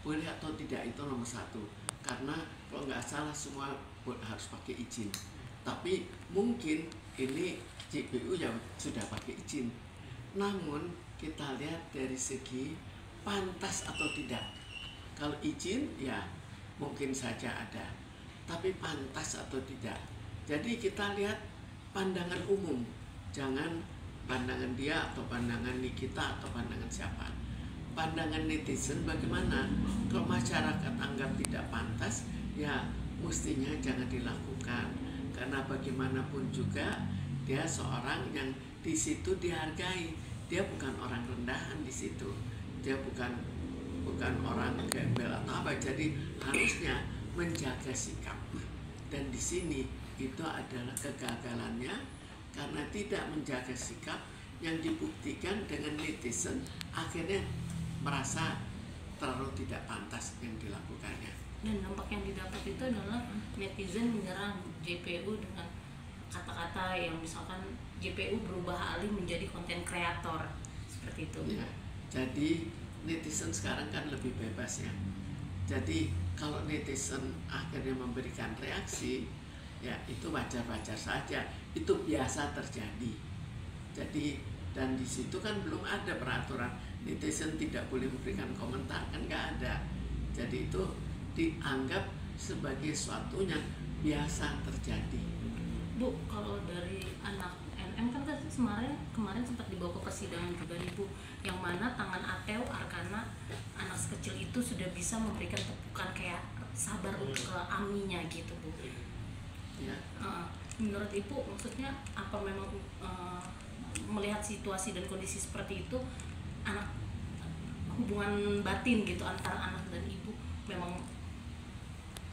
Boleh atau tidak itu nomor satu, karena kalau nggak salah semua harus pakai izin. Tapi mungkin ini JPU yang sudah pakai izin, namun kita lihat dari segi pantas atau tidak. Kalau izin ya mungkin saja ada, tapi pantas atau tidak. Jadi kita lihat pandangan umum, jangan pandangan dia atau pandangan Nikita atau pandangan siapa. Pandangan netizen bagaimana? Kalau masyarakat anggap tidak pantas, ya mestinya jangan dilakukan. Karena bagaimanapun juga dia seorang yang di situ dihargai. Dia bukan orang rendahan di situ. Dia bukan orang gembel atau apa. Jadi harusnya menjaga sikap. Dan di sini itu adalah kegagalannya karena tidak menjaga sikap yang dibuktikan dengan netizen akhirnya merasa terlalu tidak pantas yang dilakukannya. Dan dampak yang didapat itu adalah netizen menyerang JPU dengan kata-kata yang misalkan JPU berubah alih menjadi konten kreator seperti itu. Ya, jadi netizen sekarang kan lebih bebas ya. Jadi kalau netizen akhirnya memberikan reaksi, ya itu wajar-wajar saja, itu biasa terjadi. Jadi dan di situ kan belum ada peraturan netizen tidak boleh memberikan komentar, kan nggak ada. Jadi itu dianggap sebagai suatu yang biasa terjadi. Bu, kalau dari anak NM kan kemarin sempat dibawa ke persidangan juga nih Bu, yang mana tangan Ateo Arkana anak sekecil itu sudah bisa memberikan tepukan kayak sabar untuk ke Aminya gitu Bu. Ya. Menurut Ibu maksudnya apa memang melihat situasi dan kondisi seperti itu anak hubungan batin gitu antara anak dan ibu memang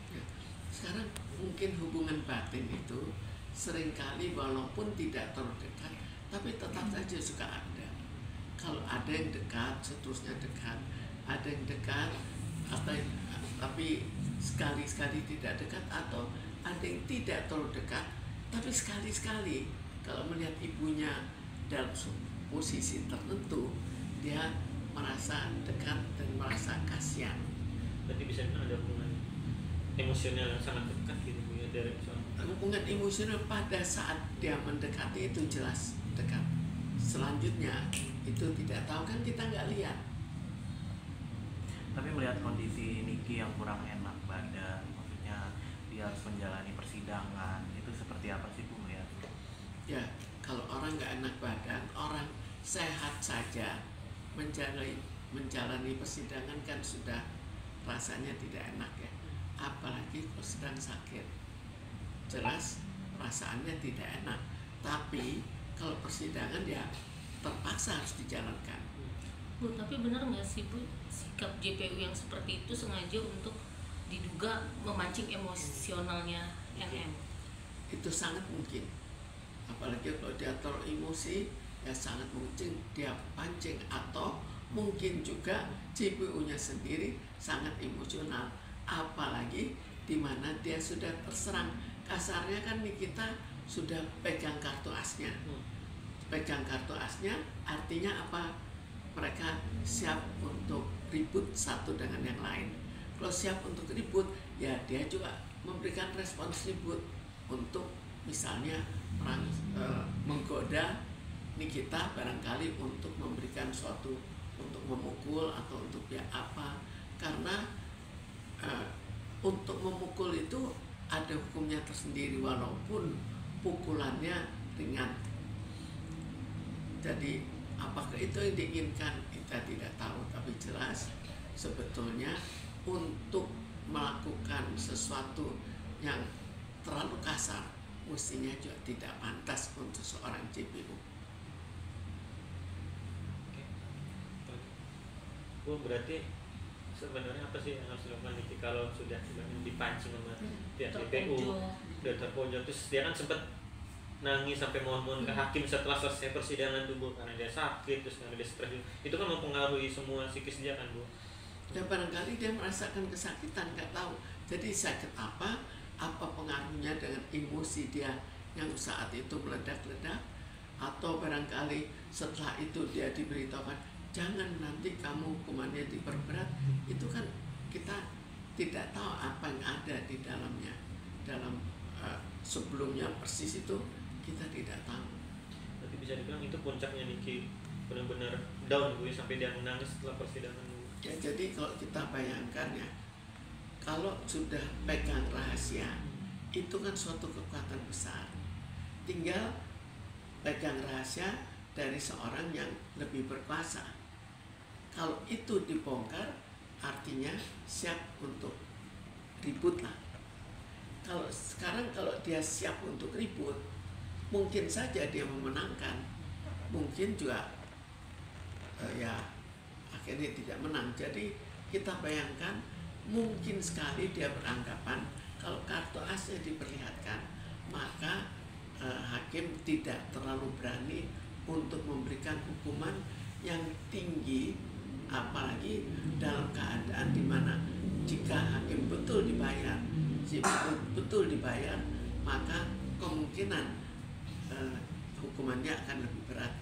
ya. Sekarang mungkin hubungan batin itu seringkali walaupun tidak terlalu dekat tapi tetap saja suka ada. Kalau ada yang dekat seterusnya dekat, ada yang dekat tapi sekali-sekali tidak dekat, atau ada yang tidak terlalu dekat tapi sekali-sekali kalau melihat ibunya dalam posisi tertentu dia merasa dekat dan merasa kasihan. Berarti bisa ada hubungan emosional yang sangat dekat gitu ya dari seorang. Hubungan emosional pada saat dia mendekati itu jelas dekat. Selanjutnya itu tidak tahu, kan kita nggak lihat. Tapi melihat kondisi Niki yang kurang enak badan, maksudnya dia harus menjalani persidangan, itu seperti apa sih Bu melihat? Ya, kalau orang nggak enak badan, orang sehat saja menjalani persidangan kan sudah rasanya tidak enak ya. Apalagi kalau sedang sakit, jelas perasaannya tidak enak. Tapi kalau persidangan ya terpaksa harus dijalankan. Bu, tapi benar nggak sih Bu sikap JPU yang seperti itu sengaja untuk diduga memancing emosionalnya NM? Itu sangat mungkin. Apalagi kalau dia terlalu emosi, ya sangat mungkin dia pancing, atau mungkin juga JPU-nya sendiri sangat emosional. Apalagi di mana dia sudah terserang. Kasarnya kan kita sudah pegang kartu asnya. Pegang kartu asnya artinya apa? Mereka siap untuk ribut satu dengan yang lain. Kalau siap untuk ribut, ya dia juga memberikan respons ribut untuk misalnya menggoda Nikita barangkali untuk memberikan suatu, untuk memukul atau untuk ya apa. Karena untuk memukul itu ada hukumnya tersendiri walaupun pukulannya ringan. Jadi apakah itu yang diinginkan kita tidak tahu, tapi jelas sebetulnya untuk melakukan sesuatu yang terlalu kasar mestinya juga tidak pantas untuk seorang JPU. Oh, berarti sebenarnya apa sih yang harus dilakukan Niki kalau sudah dipancing sama pihak DPU, Terpojok. udah terpojok, terus dia kan sempat nangis sampai mohon-mohon ke hakim setelah selesai persidangan tuh Bu, karena dia sakit, terus karena dia stres, itu kan mempengaruhi semua psikis dia kan Bu. Ya barangkali dia merasakan kesakitan, nggak tahu. Jadi sakit apa pengaruhnya dengan emosi dia yang saat itu meledak-ledak, atau barangkali setelah itu dia diberitahukan jangan nanti kamu hukumannya diperberat. Itu kan kita tidak tahu apa yang ada di dalamnya. Dalam sebelumnya persis itu kita tidak tahu. Berarti bisa dibilang itu puncaknya Niki benar-benar down Bu, sampai dia menangis setelah persidangan Bu. Ya, jadi kalau kita bayangkan ya, kalau sudah pegang rahasia, itu kan suatu kekuatan besar. Tinggal pegang rahasia dari seorang yang lebih berkuasa. Kalau itu dibongkar, artinya siap untuk ribut lah. Kalau sekarang kalau dia siap untuk ribut, mungkin saja dia memenangkan, mungkin juga ya akhirnya tidak menang. Jadi kita bayangkan mungkin sekali dia beranggapan kalau kartu asnya diperlihatkan, maka hakim tidak terlalu berani untuk memberikan hukuman yang tinggi, apalagi dalam keadaan di mana jika hakim betul dibayar, betul dibayar, maka kemungkinan hukumannya akan lebih berat.